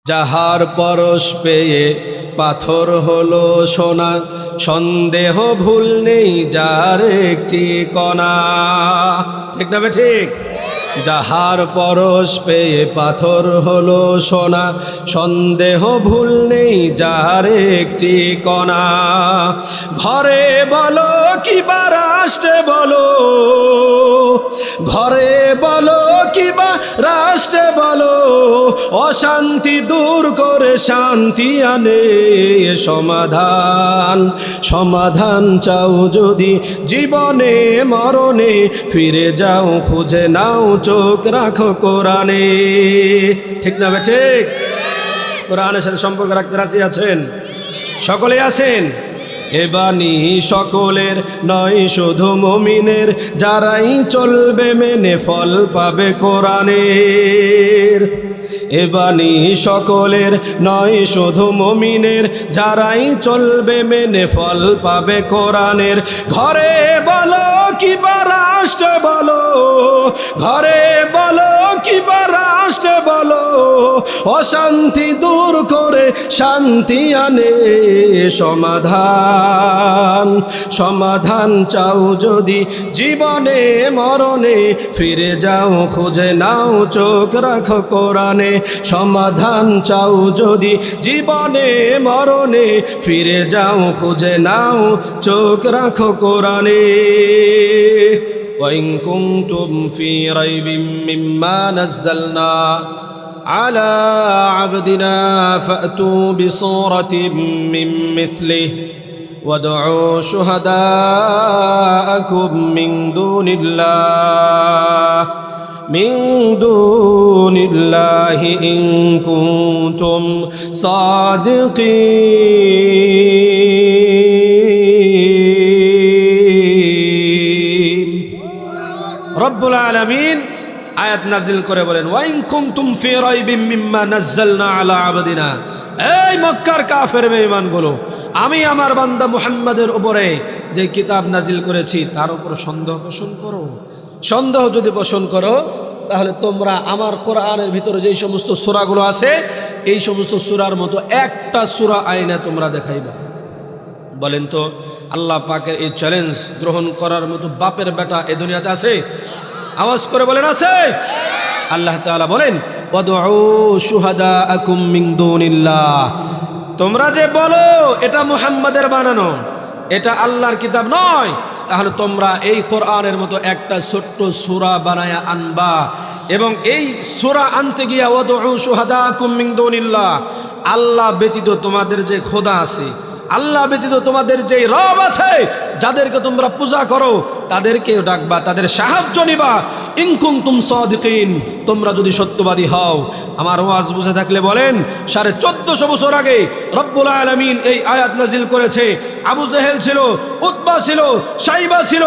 যাহার পরশ পেয়ে পাথর হলো সোনা, সন্দেহ ভুল নেই যার একটি কণা। ঠিক না বে ঠিক? যাহার পরশ পেয়ে পাথর হলো সোনা, সন্দেহ ভুল নেই যার একটি কণা। ঘরে বলো কিবা রাষ্ট্রে বলো, ঘরে বলো কিবা রাষ্ট্রে বলো, অশান্তি দূর করে শান্তি আনে সমাধান। সমাধান চাও যদি জীবনে মরণে, ফিরে যাও খুঁজে নাও চোখ রাখো কোরআনে। ঠিক না বে ঠিক? কোরআনের সাথে সম্পর্ক রাখতে রাজি আছেন? সকলে আছেন? এ বাণী সকলের নয় শুধু মুমিনের, যারাই চলবে মেনে ফল পাবে কোরআনের। এ বাণী সকলের নয় শুধু মুমিনের, যারাই চলবে মেনে ফল পাবে কোরআনের। ঘরে বলো কিবা রাষ্ট্রে বলো, ঘরে বলো কিবা রাষ্ট্রে বলো, অশান্তি দূর করে শান্তি আনে সমাধান। সমাধান চাও যদি জীবনে মরণে, ফিরে যাও খুঁজে নাও চোখ রাখো কোরআনে। সমাধান চাও যদি জীবনে মরণে, ফিরে যাও খুঁজে নাও চোখ রাখো কোরআনে। وإن كنتم في ريب مما نزلنا على عبدنا فأتوا بصورة من مثله وادعوا شهداءكم من دون الله إن كنتم صادقين। রব্বুল আলামিন আয়াত নাজিল করে বলেন, ওয়াইন কুনতুম ফি রাইবিম মিম্মা নাযালনা আলা আবদিনা। এই মক্কার কাফের বেঈমানগুলো, আমি আমার বান্দা মুহাম্মাদের উপরে যে কিতাব নাজিল করেছি তার উপর সন্দেহ পোষণ করো। সন্দেহ যদি পোষণ করো, তাহলে তোমরা আমার কোরআনের ভিতরে যেই সমস্ত সূরাগুলো আছে, এই সমস্ত সূরার মতো একটা সূরা আইনা তোমরা দেখাইবা। বলেন তো, আল্লাহ পাকের এই চ্যালেঞ্জ গ্রহণ করার মতো বাপের বেটা এই দুনিয়াতে আছে? আওয়াজ করে বলেন আছে? আল্লাহ তাআলা বলেন, ওয়াদউ শুহাদাআকুম মিন দুনিল্লাহ। তোমরা যে বলো এটা মুহাম্মাদের বানানো, এটা আল্লাহর কিতাব নয়, তাহলে তোমরা এই কোরআনের মতো একটা ছোট্ট সূরা বানায়া আনবা। এবং এই সূরা আনতে গিয়া ওয়াদউ শুহাদাআকুম মিন দুনিল্লাহ, আল্লাহ ব্যতীত তোমাদের যে খোদা আছে, আল্লাহ ব্যতীত তোমাদের যে রব আছে, যাদেরকে তোমরা পূজা করো, তাদেরকেও ডাকবা, তাদের সাহায্য নিবা। ইন কুনতুম সাদিকিন, তোমরা যদি সত্যবাদী হও। আমার ওয়াজ বুঝে থাকলে বলেন, 1450 বছর আগে রব্বুল আলামিন এই আয়াত নাজিল করেছে। আবু জেহেল ছিল, উতবা ছিল, শাইবা ছিল,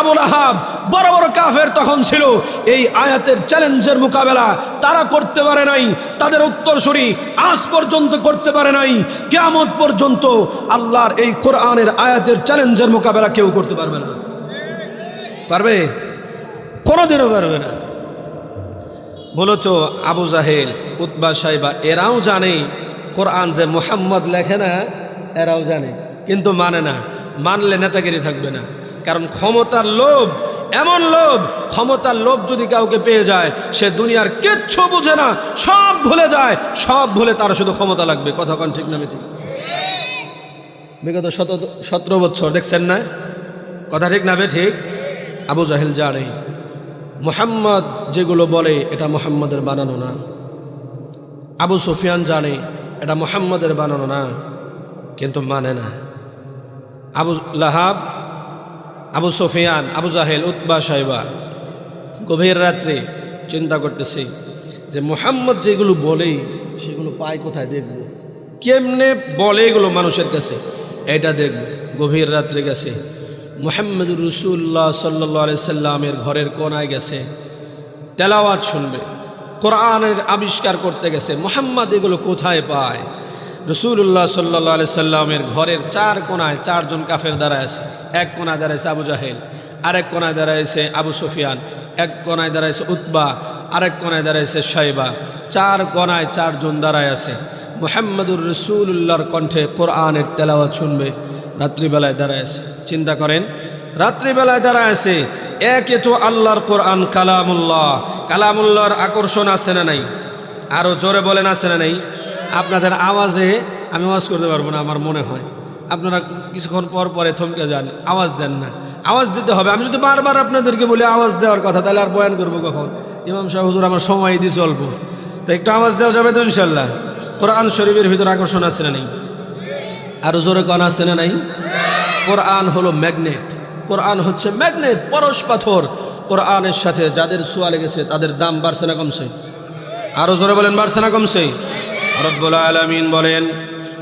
আবু লাহাব, বড় বড় কাফের তখন ছিল। এই আয়াতের চ্যালেঞ্জের মোকাবেলা তারা করতে পারে নাই, তাদের উত্তরসূরি আজ পর্যন্ত করতে পারে নাই। কিয়ামত পর্যন্ত আল্লাহর এই কোরআনের আয়াতের চ্যালেঞ্জের মোকাবেলা কেউ করতে পারবে না। পারবে? কোনোদিনও পারবে না। বলতো আবু জাহেল, উতবা, শাইবা এরাও জানে কোরআন যে মুহাম্মদ লেখে না, এরাও জানে, কিন্তু মানে না। মানলে নেতাগিরি থাকবে না। কারণ ক্ষমতার লোভ এমন লোভ, ক্ষমতার লোভ যদি কাউকে পেয়ে যায়, সে দুনিয়ার কিচ্ছু বুঝে না, সব ভুলে যায়। সব ভুলে তার শুধু ক্ষমতা লাগবে। কথা কোন ঠিক না ঠিক? বিগত 17 বছর দেখছেন না? কথা ঠিক না ঠিক? আবু জাহেল জানে মুহাম্মদ যেগুলো বলে এটা মুহাম্মদের বানানো না। আবু সুফিয়ান জানে এটা মুহাম্মদের বানানো না, কিন্তু মানে না। আবু লাহাব, আবু সুফিয়ান, আবু জাহেল, উতবা, শাইবা গভীর রাত্রে চিন্তা করতেছে যে মুহাম্মদ যেগুলো বলে সেগুলো পায় কোথায়, দেখব কেমনে বলে এগুলো মানুষের কাছে, এটা দেখব। গভীর রাত্রে গেছে, মুহাম্মদুর রাসূলুল্লাহ সাল্লাল্লাহু আলাইহি সাল্লামের ঘরের কোনায় গেছে, তেলাওয়াত শুনবে, কোরআনের আবিষ্কার করতে গেছে। মুহাম্মদ এগুলো কোথায় পায়? রাসূলুল্লাহ সাল্লাল্লাহু আলাইহি সাল্লামের ঘরের 4 কোনায় 4 জন কাফের দাঁড়ায় আছে। এক কোনায় দাঁড়াইছে আবু জাহেল, আরেক কোনায় দাঁড়াইছে আবু সুফিয়ান, এক কোনায় দাঁড়াইছে উতবা, আরেক কোনায় দাঁড়াইছে শাইবা, 4 কোনায় 4 জন দাঁড়ায় আছে। মুহাম্মদুর রাসূলুল্লাহর কণ্ঠে কোরআনের তেলাওয়াত শুনবে, রাত্রিবেলায় দাঁড়ায় আছে। চিন্তা করেন, রাত্রিবেলায় দাঁড়ায় আছে। একে তো আল্লাহর কোরআন কালামুল্লাহ, কালামুল্লাহর আকর্ষণ আছে না নাই? আরো জোরে বলেন, আছে না নাই? আপনাদের আওয়াজে আমি আওয়াজ করতে পারবো না আমার মনে হয়, আপনারা কিছুক্ষণ পর পরে থমকে যান, আওয়াজ দেন না। আওয়াজ দিতে হবে। আমি যদি বারবার আপনাদেরকে বলি আওয়াজ দেওয়ার কথা, তাহলে আর বয়ান করবো কখন? ইমাম সাহেব হুজুর আমার সময় দিয়ে চলবো, তো একটু আওয়াজ দেওয়া যাবে তো ইনশাল্লাহ? কোরআন শরীফের ভিতরে আকর্ষণ আছে না নাই? আরো জোরে কোন আছে না নাই? কোরআন হলো ম্যাগনেট, কোরআন হচ্ছে ম্যাগনেট, পরশ পাথর। কোরআনের সাথে যাদের ছোঁয়া লেগেছে তাদের দাম বাড়ছে না কমছে? আরো জোরে বলেন, বাড়ছে না কমছে? রব্বুল আলামিন বলেন,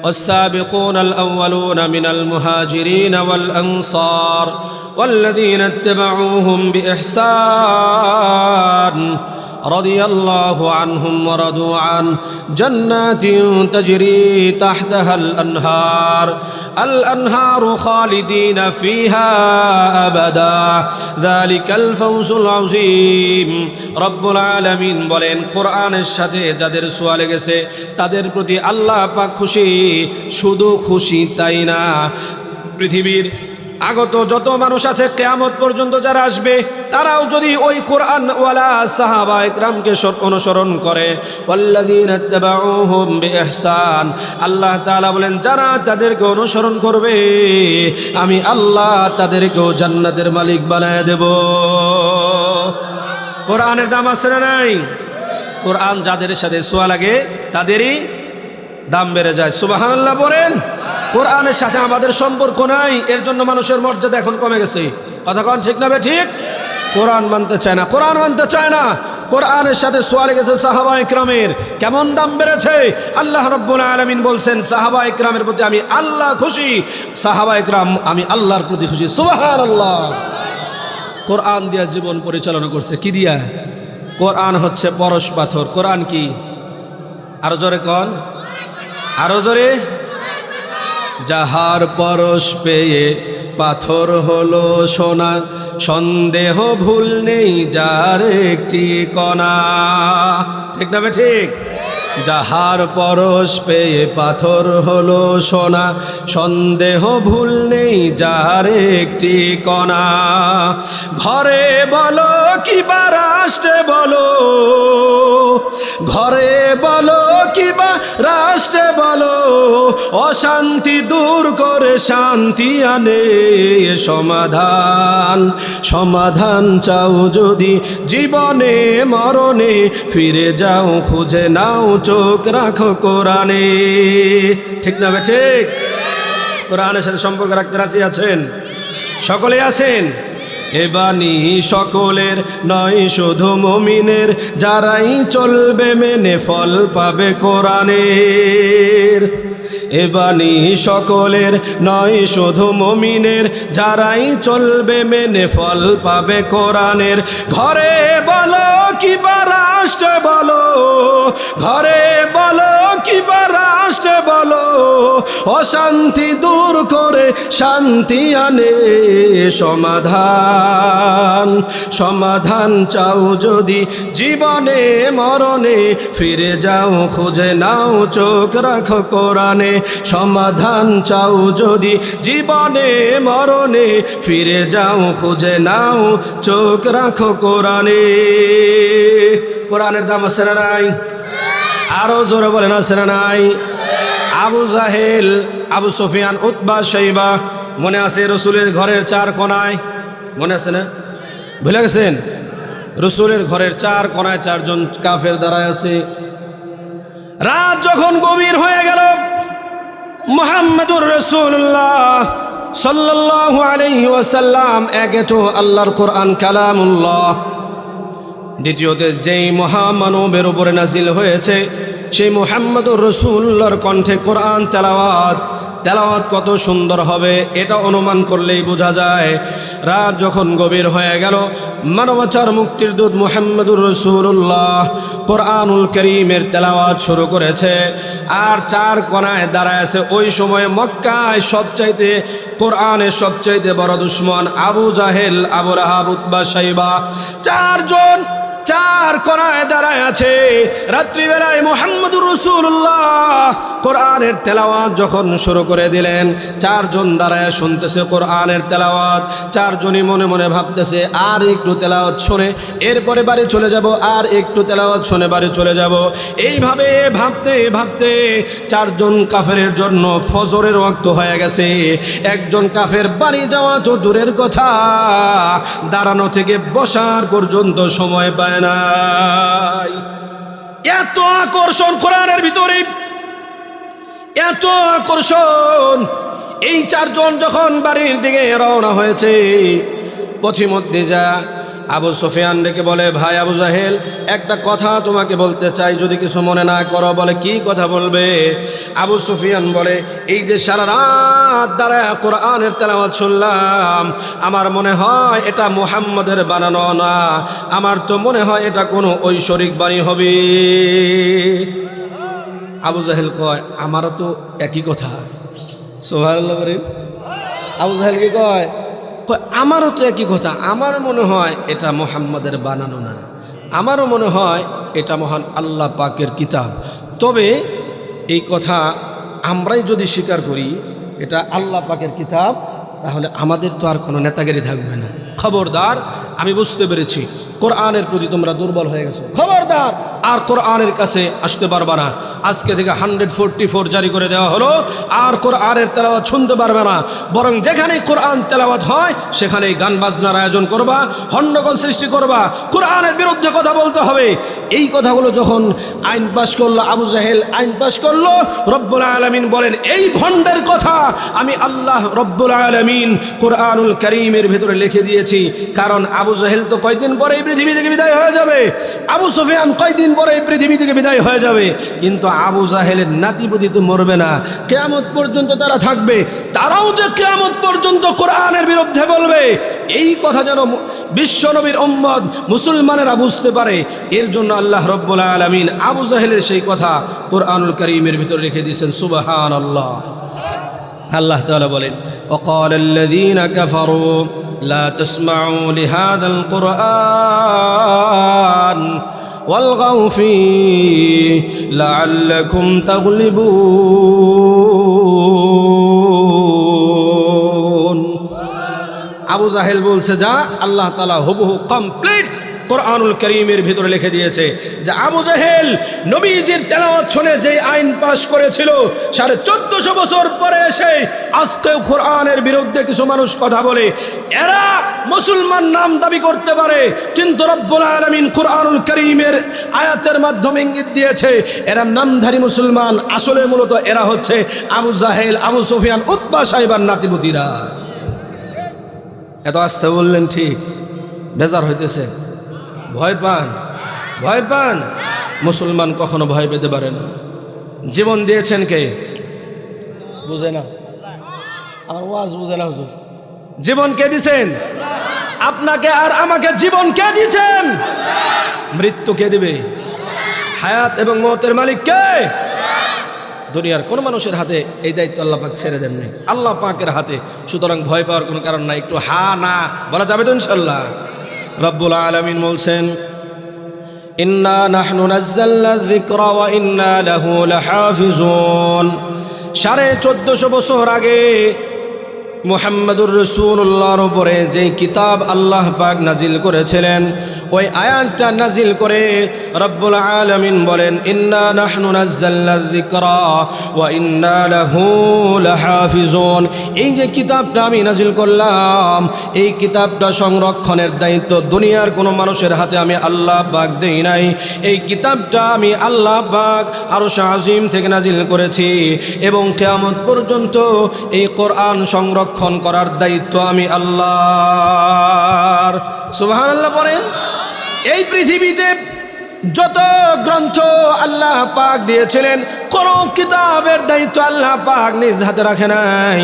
والسابقون الأولون من المهاجرين والأنصار والذين اتبعوهم بإحسان رضي الله عنهم ورضوا عنه جنات تجري تحتها الأنهار خالدين فيها أبدا ذلك الفوز العظيم رب العالمين বলেন, কোরআনের সাথে যাদের ছোঁয়া লেগেছে তাদের প্রতি আল্লাহ পাক খুশি। শুধু খুশি তাই না, পৃথিবীর আগত যত মানুষ আছে কিয়ামত পর্যন্ত যারা আসবে তারাও যদি ওই কোরআন ওয়ালা সাহাবা ইকরামকে অনুসরণ করে, ওয়াল্লাযীনা ইত্তাবাউহুম বিইহসান, আল্লাহ তাআলা বলেন যারা তাদেরকে অনুসরণ করবে আমি আল্লাহ তাদেরকেও জান্নাতের মালিক বানায় দেব। কোরআনের দাম আছে না নাই? কোরআন যাদের সাথে ছোঁয়া লাগে তাদেরই দাম বেড়ে যায়। সুবহানাল্লাহ বলেন। কোরআনের সাথে আমাদের সম্পর্ক নাই, এর জন্য মানুষের মর্যাদা এখন কমে গেছে। কথা কোন ঠিক না ঠিক? কোরআন মানতে চায় না, কোরআন মানতে চায় না। কোরআনের সাথে ছোঁয়া লেগেছে সাহাবা ইকরামের, কেমন দাম বেড়েছে। আল্লাহ রাব্বুল আলামিন বলছেন সাহাবা ইকরামের প্রতি আমি আল্লাহ খুশি, সাহাবা ইকরাম আমি আল্লাহর প্রতি খুশি। সুবহানাল্লাহ। কোরআন দিয়া জীবন পরিচালনা করছে, কি দিয়া? কোরআন হচ্ছে পরশ পাথর। কোরআন কি? আরো জোরে কোন, আরো জোরে। যাহার পরশ পেয়ে পাথর হলো সোনা, সন্দেহ ভুল নেই যার একটি কণা। ঠিক না ঠিক? যাহার পরশ পেয়ে পাথর হলো সোনা, সন্দেহ ভুল নেই যার একটি কণা। ঘরে বলো কিবা রাষ্ট্রে বলো, ঘরে বলো কিবা রাষ্ট্রে বলো, অশান্তি দূর করে শান্তি আনে সমাধান। সমাধান চাও যদি জীবনে মরণে, ফিরে যাও খুঁজে নাও চোখ রাখো কোরআনে। ঠিক না ঠিক? কোরআনের সাথে সম্পর্ক রাখতে রাজি আছেন? সকলে আছেন? এ বাণী সকলের নয় শুধু মুমিনের, যারাই চলবে মেনে ফল পাবে কোরআনের। এ বাণী সকলের নয় শুধু মুমিনের, যারাই চলবে মেনে ফল পাবে কোরআনের। ঘরে বলো কিবা রাষ্ট্রে বলো, ঘরে বলো কিবা রাষ্ট্রে বলো, অশান্তি দূর করে শান্তি আনে সমাধান। সমাধান চাও যদি জীবনে মরণে, ফিরে যাও খুঁজে নাও চোখ রাখো কোরআনে। সমাধান চাও যদি জীবনে মরণে, ফিরে যাও খুঁজে নাও চোখ রাখো কোরআনে। কোরআনের দাম আছে না নাই? আরো জোরে বলেন, আছে না নাই? আবু জাহেল, আবু সুফিয়ান, উতবা, শাইবা, মনে আছে রসুলের ঘরের 4 কোণায়? মনে আছে না? ভুলে গেছেন? রসুলের ঘরের 4 কোণায় 4 জন কাফের দাঁড়ায় আছে। রাত যখন গভীর হয়ে গেল, মুহাম্মদুর রাসূলুল্লাহ সাল্লাল্লাহু আলাইহি ওয়াসাল্লাম, একে তো আল্লাহর কোরআন কালামুল্লাহ, দ্বিতীয়তে যেই মহামানবের উপরে নাজিল হয়েছে সেই মুহাম্মদুর রাসূলুল্লাহর কণ্ঠে কোরআন তেলাওয়াত। তেলাওয়াত কত সুন্দর হবে এটা অনুমান করলেই বোঝা যায়। রাত যখন গভীর হয়ে গেল, মানবতার মুক্তির দূত মুহাম্মদুর রাসূলুল্লাহ কোরআনুল কারীমের তেলাওয়াত শুরু করেছে। আর 4 কোণায় দাঁড়ায় আছে। ওই সময় মক্কায় সবচাইতে, কোরআনের সবচাইতে বড় দুশমন আবু জাহেল, আবু লাহাব, উতবা, শাইবা, 4 জন চার কোণায় দাঁড়ায় আছে। রাত্রিবেলায় মুহাম্মদুর রাসূলুল্লাহ কোরআনের তেলাওয়াত যখন শুরু করে দিলেন, চারজন দাঁড়ায় শুনতেছে কোরআনের তেলাওয়াত। চারজনই মনে মনে ভাবতেছে আর একটু তেলাওয়াত শুনে এরপরে বাড়ি চলে যাব, আর একটু তেলাওয়াত শুনে বাড়ি চলে যাব। এইভাবে ভাবতে ভাবতে চারজন কাফেরের জন্য ফজরের ওয়াক্ত হয়ে গেছে। একজন কাফের বাড়ি যাওয়া তো দূরের কথা, দাঁড়ানো থেকে বসার পর্যন্ত সময় পায় নাই। এত আকর্ষণ কোরআনের ভিতরে, এত আকর্ষণ। এই চারজন যখন বাড়ির দিকে রওনা হয়েছে, পথিমধ্যে যা আবু সুফিয়ান ডেকে বলে, ভাই আবু জাহেল, একটা কথা তোমাকে বলতে চাই, যদি কিছু মনে না করো। বলে, কি কথা বলবে? আবু সুফিয়ান বলে, এই যে সারা রাত দাঁড়ায় কোরআনের তেলাওয়াত শুনলাম, আমার মনে হয় এটা মুহাম্মদের বানানো না, আমার তো মনে হয় এটা কোনো ঐশ্বরিক বাণী হবে। আবু জাহেল কয়, আমারও তো একই কথা। সুবহানাল্লাহ বলেন। আবু জাহেল কি কয়? আমারও তো একই কথা, আমার মনে হয় এটা মুহাম্মদের বানানো না, আমারও মনে হয় এটা মহান আল্লাহ পাকের কিতাব। তবে এই কথা আমরাই যদি স্বীকার করি এটা আল্লাহ পাকের কিতাব, তাহলে আমাদের তো আর কোনো নেতাগিরি থাকবে না। খবরদার, আমি বুঝতে পেরেছি কোরআনের প্রতি তোমরা দুর্বল হয়ে গেছো। খবরদার, আর কোরআনের কাছে আসতে পারবে না। আজকে থেকে 144 জারি করে দেওয়া হলো, আর কোরআনের তেলাওয়াত শুনতে পারবে না। বরং যেখানে কোরআন তেলাওয়াত হয় সেখানেই গান বাজনার আয়োজন করবা, হন্ডগোল সৃষ্টি করবা, কোরআনের বিরুদ্ধে কথা বলতে হবে। এই কথাগুলো যখন আইন পাশ করলো, আবু জাহেল আইন পাশ করলো, রব্বুল আলামিন বলেন, এই ভণ্ডের কথা আমি আল্লাহ রব্বুল আলামিন কোরআনুল কারীমের ভিতরে লিখে দিয়েছি। কারণ আবু জাহেল তো কয়দিন পরে এই পৃথিবী থেকে বিদায় হয়ে যাবে, আবু সুফিয়ান কয়দিন পরে এই পৃথিবী থেকে বিদায় হয়ে যাবে, কিন্তু আবু জাহেলের নাতিপুতি তো মরবে না, কিয়ামত পর্যন্ত তারা থাকবে। তারাও যে কিয়ামত পর্যন্ত কোরআনের বিরুদ্ধে বলবে, এই কথা যেন বিশ্ব নবীর উম্মত মুসলমানেরা বুঝতে পারে, এর জন্য আল্লাহ রব্বুল আলামিন আবু জাহেলের সেই কথা কোরআনুল কারীমের ভিতরে রেখে দিয়েছেন। সুবহানাল্লাহ। আল্লাহ তাআলা বলেন, وقال الذين كفروا لا تسمعوا لهذا القرآن والغوا فيه لعلكم تغلبون। আবু জাহেল বলছে, যা আল্লাহ তাআলা হুবহু কমপ্লিট কোরআনুল কারীমের ভিতরে লিখে দিয়েছে যে আবু জাহেল নবীজির তেলাওয়াত শুনে যে আইন পাশ করেছিল 1450 বছর পরে এসে আজকে কোরআনের বিরুদ্ধে কিছু মানুষ কথা বলে। এরা মুসলমান নাম দাবি করতে পারে, কিন্তু রব্বুল আলামিন কোরআনুল কারীমের আয়াতের মাধ্যমে ইঙ্গিত দিয়েছে এরা নামধারী মুসলমান, আসলে মূলত এরা হচ্ছে আবু জাহেল, আবু সুফিয়ান, উতবা সাইবার নাতিপুতিরা। এত আস্তে বললেন ঠিক, বেজার হইতেছে, ভয় পান, ভয় পান। মুসলমান কখনো ভয় পেতে পারে না। জীবন দিয়েছেন কে? বুঝে না, আমার ওয়াজ বুঝে না হুজুর। জীবন কে দিছেন? আপনাকে আর আমাকে জীবন কে দিয়েছেন? মৃত্যু কে দিবে? হায়াত এবং মওতের মালিক কে? দুনিয়ার কোন মানুষের হাতে এই দায়িত্ব আল্লাহ পাক ছেড়ে দেননি, আল্লাহ পাকের হাতে। সুতরাং ভয় পাওয়ার কোনো কারণ নাই। একটু হা না বলা যাবে তো ইনশাআল্লাহ। রব্বুল আলামিন বলছেন, ইন্না নাহনু নাযালনা যিকরা ওয়া ইন্না লাহু লাহাফিজুন। 1450 বছর আগে মুহাম্মদুর রাসূলুল্লাহর উপরে যে কিতাব আল্লাহ পাক নাজিল করেছিলেন, ওই আয়াতটা নাজিল করে রব্বুল আলামিন বলেন, ইন্না নাহনু নাযালনা যিকরা ওয়া ইন্না লাহু লাহাফিজুন। এই যে কিতাবটা আমি নাজিল করলাম, এই কিতাবটা সংরক্ষণের দায়িত্ব দুনিয়ার কোনো মানুষের হাতে আমি আল্লাহ পাক দেই নাই। এই কিতাবটা আমি আল্লাহ পাক আরশ আজিম থেকে নাজিল করেছি, এবং কিয়ামত পর্যন্ত এই কোরআন সংরক্ষণ করার দায়িত্ব আমি আল্লাহর। সুবহানাল্লাহ পড়েন। এই পৃথিবীতে যত গ্রন্থ আল্লাহ পাক দিয়েছিলেন, কোন কিতাবের দায়িত্ব আল্লাহ পাক নিজ হাতে রাখে নাই।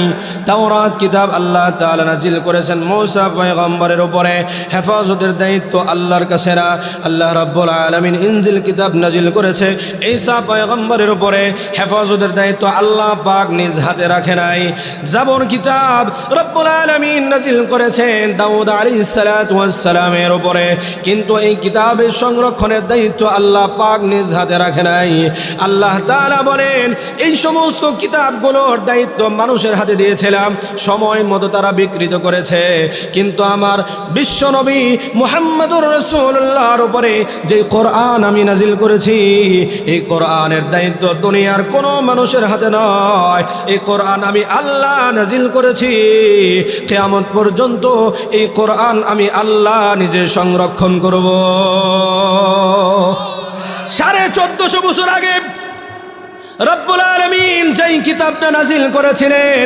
তাওরাত কিতাব আল্লাহ তাআলা নাজিল করেছেন মূসা পয়গম্বরের উপরে, হেফাজতের দায়িত্ব আল্লাহর কাছে না। আল্লাহ রাব্বুল আলামিন ইনজিল কিতাব নাজিল করেছে ঈসা পয়গম্বরের উপরে, হেফাজতের দায়িত্ব আল্লাহ পাক নিজ হাতে রাখে নাই। জাবর কিতাব রব্বুল আলামিন নাজিল করেছেন দাউদ আলাইহিস সালাতু ওয়াস সালামের উপরে, কিন্তু এই কিতাবের সংরক্ষণের দায়িত্ব আল্লাহ পাক নিজ হাতে রাখে নাই। আল্লাহ তাআলা বলেন এই সমস্ত কিতাবগুলোর দায়িত্ব মানুষের হাতে দিয়েছিলাম, সময় মতো তারা বিকৃত করেছে, কিন্তু আমার বিশ্ব নবী মুহাম্মদুর রাসূলুল্লাহর উপরে যে কোরআন আমি নাজিল করেছি, এই কোরআনের দায়িত্ব দুনিয়ার কোনো মানুষের হাতে নয়। এই কোরআন আমি আল্লাহ নাজিল করেছি, কিয়ামত পর্যন্ত এই কোরআন আমি আল্লাহ নিজে সংরক্ষণ করব। 1450 বছর আগে রব্বুল আলামিন যেই কিতাবটা নাজিল করেছিলেন,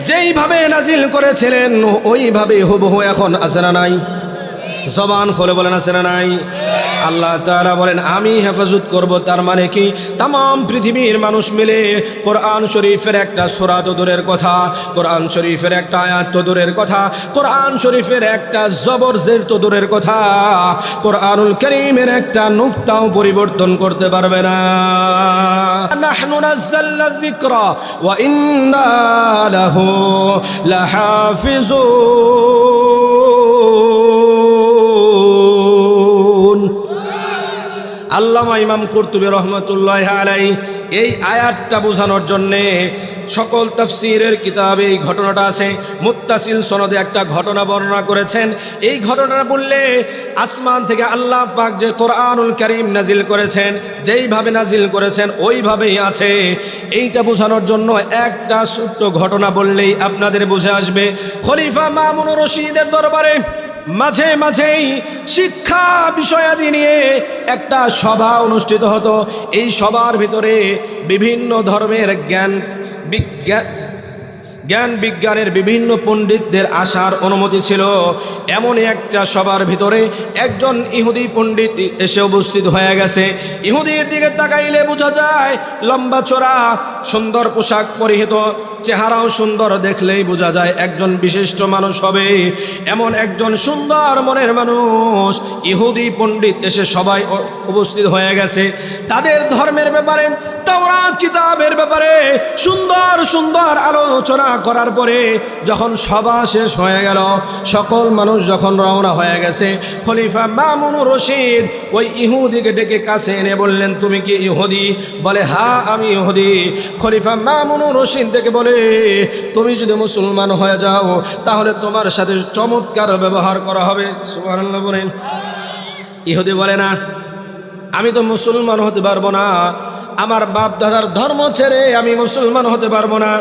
যেইভাবে নাজিল করেছিলেন ওইভাবে হুবহু এখন আছে না নাই? জবান খুলে বলেন আছে না নাই? আল্লাহ তাআলা বলেন আমি হেফাজত করব, তার মানে কি তাম পৃথিবীর মানুষ মিলে কোরআন শরীফের একটা সূরা তো দূরের কথা, কোরআন শরীফের একটা আয়াত তো দূরের কথা, কোরআন শরীফের একটা জবর জের তো দূরের কথা, কোরআনুল কারীমের একটা নুকতাও পরিবর্তন করতে পারবে না। নাহনু নাযালনা যিকরা ওয়া ইন্না লাহু লাহাফিজুন। আল্লামা ইমাম কুরতুবী রহমাতুল্লাহি আলাইহি এই আয়াতটা বোঝানোর জন্যে সকল তাফসীরের কিতাবে এই ঘটনাটা আছে। মুত্তাসিল সনদে একটা ঘটনা বর্ণনা করেছেন। এই ঘটনাটা বললে আসমান থেকে আল্লাহ পাক যে কোরআনুল কারীম নাজিল করেছেন, যেইভাবে নাজিল করেছেন ওইভাবেই আছে। এইটা বোঝানোর জন্য একটা ছোট্ট ঘটনা বললেই আপনাদের বুঝে আসবে। খলিফা মামুনুর রশিদের দরবারে মাঝে মাঝেই শিক্ষা বিষয়াদি নিয়ে একটা সভা অনুষ্ঠিত হতো। এই সভার ভিতরে বিভিন্ন ধর্মের জ্ঞান বিজ্ঞানের বিভিন্ন পণ্ডিতদের আসার অনুমতি ছিল। এমন একটা সভার ভিতরে একজন ইহুদি পণ্ডিত এসে উপস্থিত হয়ে গেছে। ইহুদির দিকে তাকাইলে বোঝা যায় লম্বা চড়া সুন্দর পোশাক পরিহিত, চেহারাও সুন্দর, দেখলেই বোঝা যায় একজন বিশিষ্ট মানুষ হবে। এমন একজন সুন্দর মনের মানুষ ইহুদি পণ্ডিত এসে সবাই উপস্থিত হয়ে গেছে। তাদের ধর্মের ব্যাপারে, তাওরাত কিতাবের ব্যাপারে সুন্দর সুন্দর আলোচনা করার পরে যখন সভা শেষ হয়ে গেল, সকল মানুষ যখন রওনা হয়ে গেছে, খলিফা মামুনুর রশিদ ওই ইহুদিকে ডেকে কাছে এনে বললেন তুমি কি ইহুদি? বলে হ্যাঁ আমি ইহুদি। খলিফা মামুনুর রশিদ ডেকে বলে তুমি যদি মুসলমান হয়ে যাও তাহলে তোমার সাথে চমৎকার ব্যবহার করা হবে। সুবহানাল্লাহ বলেন। ইহুদি বলে না, আমি তো মুসলমান হতে পারবো না, আমার বাপ দাদার ধর্ম ছেড়ে আমি মুসলমান হতে পারবো না।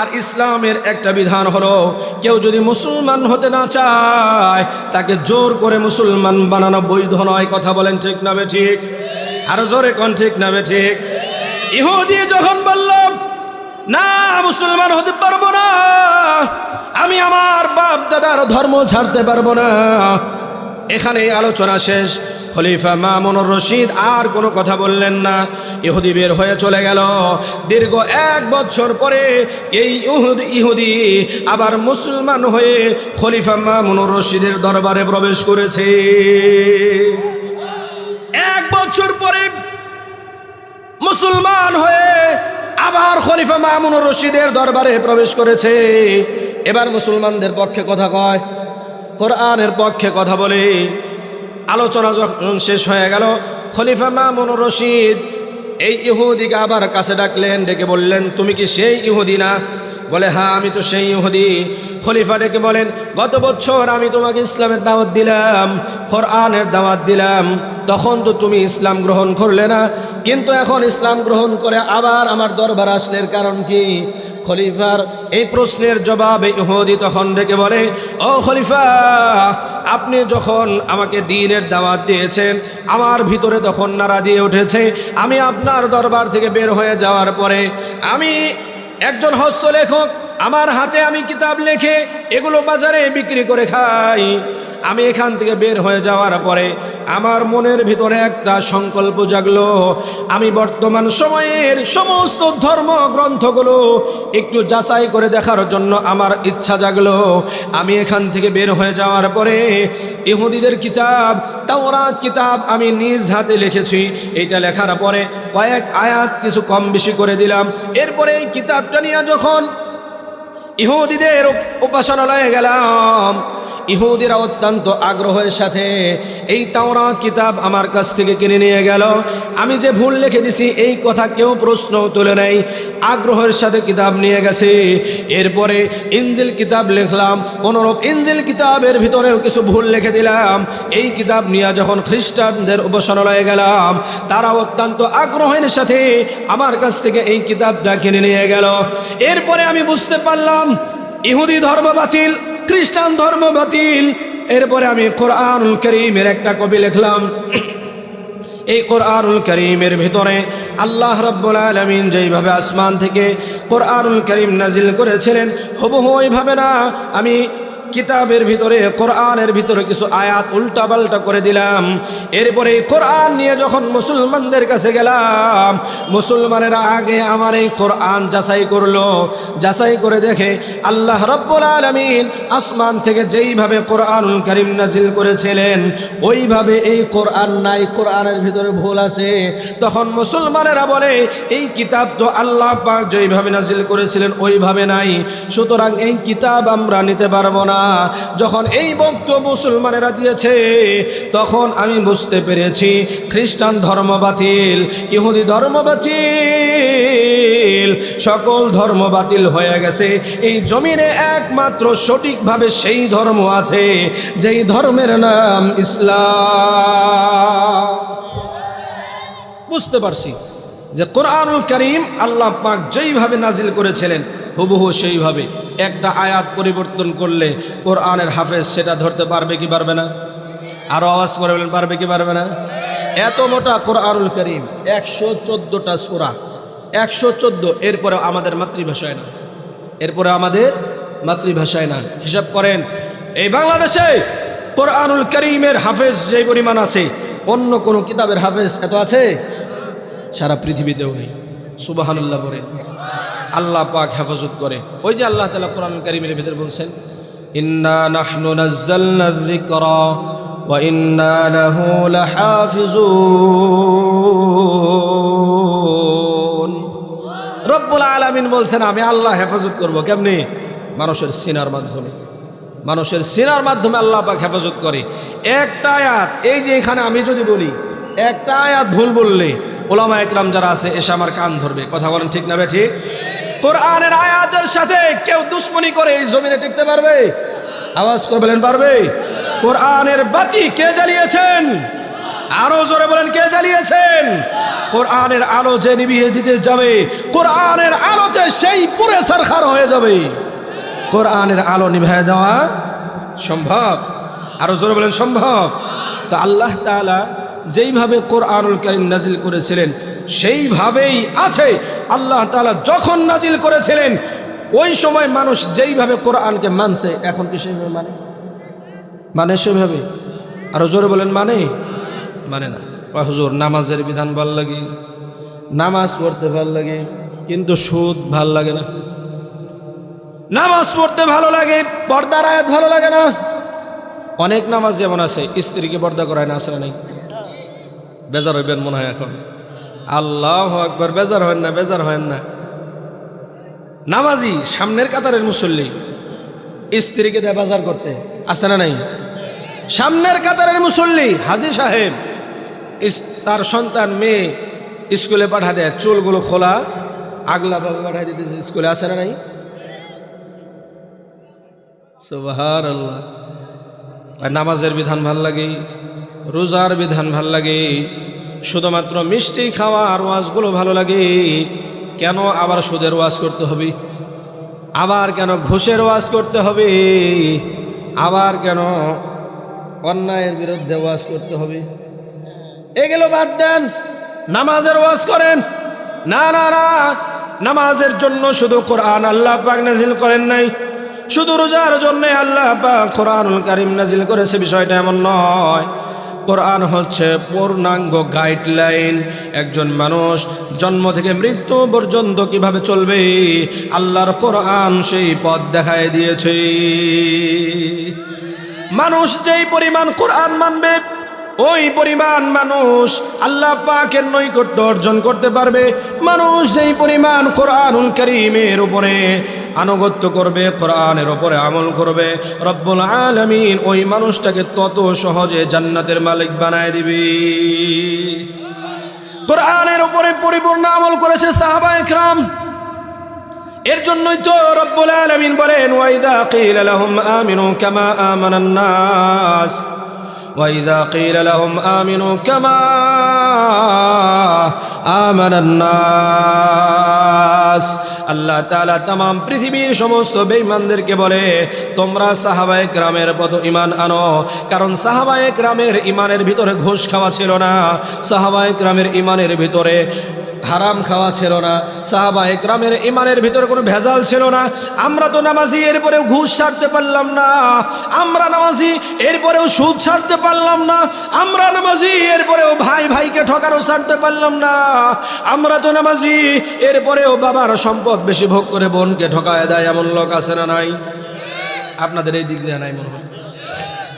আর ইসলামের একটা বিধান হলো কেউ যদি মুসলমান হতে না চায় তাকে জোর করে মুসলমান বানানো বৈধ নয়। কথা বলেন ঠিক না বে ঠিক? আরো জোরে কোন ঠিক না বে ঠিক? ইহুদি যখন বলল না মুসলমান হতে পারবো না, আমি আমার বাপ দাদার ধর্ম ছাড়তে পারবো না, এখানে আলোচনা শেষ। খলিফা মামুনুর রশিদ আর কোনো কথা বললেন না। ইহুদি বের হয়ে চলে গেল। দীর্ঘ 1 বছর পরে এই ইহুদি আবার মুসলমান হয়ে খলিফা মামুনুর রশিদের দরবারে প্রবেশ করেছে। 1 বছর পরে মুসলমান হয়ে আবার খলিফা মামুনুর রশিদের দরবারে প্রবেশ করেছে। এবার মুসলমানদের পক্ষে কথা কয়, কোরআনের পক্ষে কথা বলে। আলোচনা যখন শেষ হয়ে গেল, খলিফা মামুনুর রশিদ এই ইহুদিকে আবার কাছে ডাকলেন, ডেকে বললেন তুমি কি সেই ইহুদি না? বলে হ্যাঁ আমি তো সেই ইহুদি। খলিফা ডেকে বলেন গত বছর আমি তোমাকে ইসলামের দাওয়াত দিলাম, কোরআনের দাওয়াত দিলাম, তখন তো তুমি ইসলাম গ্রহণ করলে না, কিন্তু এখন ইসলাম গ্রহণ করে আবার আমার দরবার আসলের কারণ কি? খলিফার এই প্রশ্নের জবাবে ইহুদি তখন ডেকে বলে ও খলিফা, আপনি যখন আমাকে দ্বীনের দাওয়াত দিয়েছেন আমার ভিতরে তখন নাড়া দিয়ে উঠেছে। আমি আপনার দরবার থেকে বের হয়ে যাওয়ার পরে আমি একজন হস্তলেখক, আমার হাতে আমি কিতাব লিখে এগুলো বাজারে বিক্রি করে খাই। আমি এখান থেকে বের হয়ে যাওয়ার পরে আমার মনের ভিতরে একটা সংকল্প জাগলো, আমি বর্তমান সময়ের সমস্ত ধর্মগ্রন্থগুলো একটু যাচাই করে দেখার জন্য আমার ইচ্ছা জাগলো। আমি এখান থেকে বের হয়ে যাওয়ার পরে ইহুদিদের কিতাব তাওরাত কিতাব আমি নিজ হাতে লিখেছি। এইটা লেখার পরে কয়েক আয়াত কিছু কম বেশি করে দিলাম। এরপরে এই কিতাবটা নিয়ে যখন ইহুদিদের উপাসনালয়ে গেলাম, ইহুদিরা অত্যন্ত আগ্রহের সাথে এই তাওরাত কিতাব আমার কাছ থেকে কিনে নিয়ে গেল। আমি যে ভুল লিখে দিছি এই কথা কেউ প্রশ্ন তুলে নেই, আগ্রহের সাথে কিতাব নিয়ে গেছে। এরপরে ইনজিল কিতাব লিখলাম, অনুরূপ ইনজিল কিতাবের ভিতরেও কিছু ভুল লিখে দিলাম। এই কিতাব নিয়ে যখন খ্রিস্টানদের উপাসনালয়ে গেলাম, তারা অত্যন্ত আগ্রহের সাথে আমার কাছ থেকে এই কিতাবটা কিনে নিয়ে গেল। এরপরে আমি বুঝতে পারলাম ইহুদি ধর্ম বাতিল, খ্রিস্টান ধর্ম বাতিল। এরপরে আমি কোরআনুল কারীমের একটা কপি লিখলাম। এই কোরআনুল কারীমের ভিতরে আল্লাহ রাব্বুল আলামিন যেইভাবে আসমান থেকে কোরআনুল কারীম নাজিল করেছিলেন হুবহু ওইভাবে না, আমি কিতাবের ভিতরে কোরআনের ভিতরে কিছু আয়াত উল্টাপাল্টা করে দিলাম। এরপরে কোরআন নিয়ে যখন মুসলমানদের কাছে গেলাম, মুসলমানেরা আগে আমার এই কোরআন যাচাই করলো। যাচাই করে দেখে আল্লাহ রাব্বুল আলামিন আসমান থেকে যেইভাবে কোরআনুল কারীম নাজিল করেছিলেন ওইভাবে এই কোরআন নাই, কোরআনের ভিতরে ভুল আছে। তখন মুসলমানেরা বলে এই কিতাব তো আল্লাহ পাক যেইভাবে নাজিল করেছিলেন ওইভাবে নাই, সুতরাং এই কিতাব আমরা নিতে পারবো না। যখন এই বক্তব্য মুসলমানেরা দিয়েছে তখন আমি বুঝতে পেরেছি খ্রিস্টান ধর্ম বাতিল, ইহুদি ধর্ম বাতিল, সকল ধর্ম বাতিল হয়ে গেছে। এই জমিনে একমাত্র সঠিকভাবে সেই ধর্ম আছে যেই ধর্মের নাম ইসলাম। বুঝতে পারছি যে কোরআনুল কারীম আল্লাহ পাক যেইভাবে নাজিল করেছিলেন হুবহু সেইভাবে। একটা আয়াত পরিবর্তন করলে কোরআনের হাফেজ সেটা ধরতে পারবে কি পারবে না? আরো আওয়াজ করে বলেন, পারবে কি পারবে না? এত মোটা কোরআনুল কারীম, 114টা সূরা, 114। এরপরে আমাদের মাতৃভাষায় না, এরপরে আমাদের মাতৃভাষায় না। হিসাব করেন এই বাংলাদেশে কোরআনুল কারীমের হাফেজ যে পরিমাণ আছে অন্য কোন কিতাবের হাফেজ এত আছে? সারা পৃথিবীতেও নেই। সুবহানাল্লাহ বলেন। আল্লাহ পাক হেফাজত করে। ওই যে আল্লাহ তাআলা কোরআনুল কারীমের ভিতরে বলছেন ইন্না নাহনু নাযালনা যিকরা ওয়া ইন্না লাহু লাহাফিজুন। রব্বুল আলামিন বলছেন আমি আল্লাহ হেফাজত করব। কেমনে? মানুষের সিনার মাধ্যমে, মানুষের সিনার মাধ্যমে আল্লাহ পাক হেফাজত করে। একটা আয়াত, এই যে এখানে আমি যদি বলি একটা আয়াত ভুল বললে ওলামা একরাম যারা আছে এসে আমার কান ধরবে। কথা বলেন ঠিক না বে ঠিক? কোরআনের আয়াতের সাথে কেউ দুশ্মনী করে এই জমিনে টিকতে পারবে? আওয়াজ করে বলেন পারবে? কোরআনের বাতি কে জ্বালিয়েছেন? আরো জোরে বলেন কে জ্বালিয়েছেন? কোরআনের আলো যে নিভিয়ে দিতে যাবে কোরআনের আলোতে সেই পুরে সরখার হয়ে যাবে। কোরআনের আলো নিভিয়ে দেওয়া সম্ভব? আরো জোরে বলেন সম্ভব? তো আল্লাহ তাআলা যেইভাবে কোরআনুল কারীম নাজিল করেছিলেন সেইভাবেই আছে। আল্লাহ তাআলা যখন নাজিল করেছিলেন ওই সময় মানুষ যেইভাবে কোরআনকে মানছে এখন কি সেইভাবে মানে? মানে সেভাবে? আরো জোরে বলেন মানে? মানে না। হুজুর নামাজের বিধান ভাল লাগে, নামাজ পড়তে ভাল লাগে, কিন্তু সুদ ভাল লাগে না। নামাজ পড়তে ভালো লাগে, পর্দার আয়াত ভালো লাগে না। অনেক নামাজ যেমন আছে স্ত্রীকে পর্দা করায় না, আসলে নাই। বেজার হইবেন মনে হয় এখন। আল্লাহু আকবার। বেজার হয় না, বেজার হয় না। নামাজি সামনের কাতারের মুসল্লি স্ত্রীকে দেয় বাজার করতে, আছে না নাই? সামনের কাতারের মুসল্লি হাজী সাহেব তার সন্তান মেয়ে স্কুলে পাঠা দেয়, চুলগুলো খোলা আগলা ভাবে পাঠাই দিতেছে স্কুলে, আছে না নাই? সুবহানাল্লাহ। নামাজের বিধান ভাল লাগে, রোজার বিধান ভাল লাগে, শুধুমাত্র মিষ্টি খাওয়ার ওয়াজগুলো ভালো লাগে। কেন আবার সুদের ওয়াজ করতে হবে? আবার কেন ঘুষের ওয়াজ করতে হবে? আবার কেন অন্যায়ের বিরুদ্ধে ওয়াজ করতে হবে? এগুলো বাদ দেন, নামাজের ওয়াজ করেন। না না না, নামাজের জন্য শুধু কোরআন আল্লাহ পাক নাজিল করেন নাই, শুধু রোজার জন্য আল্লাহ পাক কোরআনুল কারীম নাজিল করেছে বিষয়টা এমন নয়। কোরআন হচ্ছে পূর্ণাঙ্গ গাইডলাইন। একজন মানুষ জন্ম থেকে মৃত্যু পর্যন্ত কিভাবে চলবে, আল্লাহর কোরআন সেই পথ দেখায় দিয়েছে। মানুষ যেই পরিমাণ কোরআন মানবে, ওই পরিমাণ মানুষ আল্লাহ পাকের নৈকট্য অর্জন করতে পারবে। মানুষ যেই পরিমাণ কোরআনুল কারীমের উপরে আনুগত্য করবে, কোরআনের উপরে আমল করবে, রব্বুল আলামিন ওই মানুষটাকে তত সহজে জান্নাতের মালিক বানায় দিবে। কোরআনের উপরে পরিপূর্ণ আমল করেছে সাহাবায়ে কেরাম। এর জন্যই তো রব্বুল আলামিন বলেন, ওয়াইদা কিলা লাহুম আমিনু কামা আমানান নাস, ওয়াইদা কিলা লাহুম আমিনু কামা আমানান নাস। আল্লাহ তাআলা তামাম পৃথিবীর সমস্ত বেঈমানদেরকে বলে, তোমরা সাহাবায়ে কেরামের মতো ঈমান আনো। কারণ সাহাবায়ে কেরামের ঈমানের ভিতরে ঘুষ খাওয়া ছিল না, সাহাবায়ে কেরামের ঈমানের ভিতরে হারাম খাওয়া ছিল না, সাহাবায়ে কেরামের ঈমানের ভিতরে কোনো ভেজাল ছিল না। আমরা তো নামাজি, এরপরেও ঘুষ ছাড়তে পারলাম না। আমরা নামাজি, এরপরেও সুদ ছাড়তে পারলাম না। আমরা নামাজি, এরপরেও ভাই ভাইকে ঠকানো ছাড়তে পারলাম না। আমরা তো নামাজি, এরপরেও বাবার সম্পদ বেশি ভোগ করে বোনকে ঠকায় দেয়, এমন লোক আছে না নাই? আপনাদের এই দিক দিয়ে নাই মনে হয়,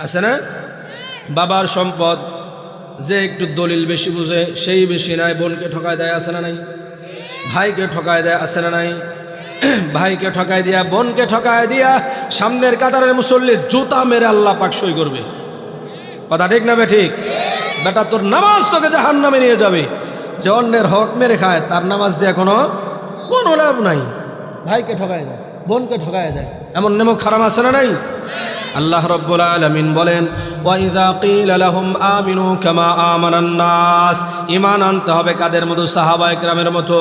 আছে না? বাবার সম্পদ যে একটু দলিল বেশি বুঝে সেই বেশি নাই, বোনকে ঠকায় দেয়, আছে না নাই? ভাইকে ঠকায় দেয়, আছে না নাই? ভাইকে ঠকায় দিয়া, বোনকে ঠকায় দিয়া সামনের কাতারের মুসল্লি জুতা মেরে আল্লাহ পাক সই করবে। কথা ঠিক না বে ঠিক? বেটা তোর নামাজ তোকে জাহান্নামে নিয়ে যাবে। যে অন্যের হক মেরে খায় তার নামাজ দিয়ে কোনো লাভ নাই। ভাইকে ঠকায় দেয়, বোনকে ঠকায় দেয়, এমন নেমক খারাপ আছে না নাই? আল্লাহ রাব্বুল আলামিন বলেন, ওয়াইযা কিলা লাহুম আমিনু কামা আমানান নাস। ঈমান আনতে হবে কাদের মতো? সাহাবায়ে কেরামের মতো।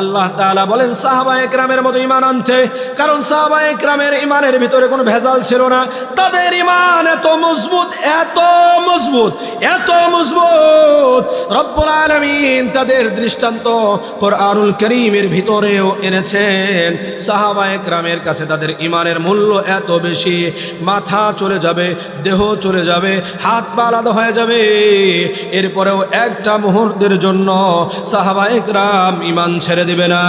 আল্লাহ তাআলা বলেন সাহাবায়ে কেরামের মতো ঈমান আনতে, কারণ সাহাবায়ে কেরামের ঈমানের ভিতরে কোনো ভেজাল ছিল না। তাদের ঈমান এত মজবুত, এত মজবুত, এত মজবুত, রব্বুল আলামিন তাদের দৃষ্টান্ত কোরআনুল কারীমের ভিতরেও এনেছেন। সাহাবায়ে কেরামের কাছে তাদের ঈমানের মূল্য এত বেশি, মাথা চলে যাবে, দেহ চলে যাবে, হাত পা আলাদা হয়ে যাবে, এরপরেও একটা মুহূর্তের জন্য সাহাবায়ে কেরাম ঈমান ছেড়ে দিবে না।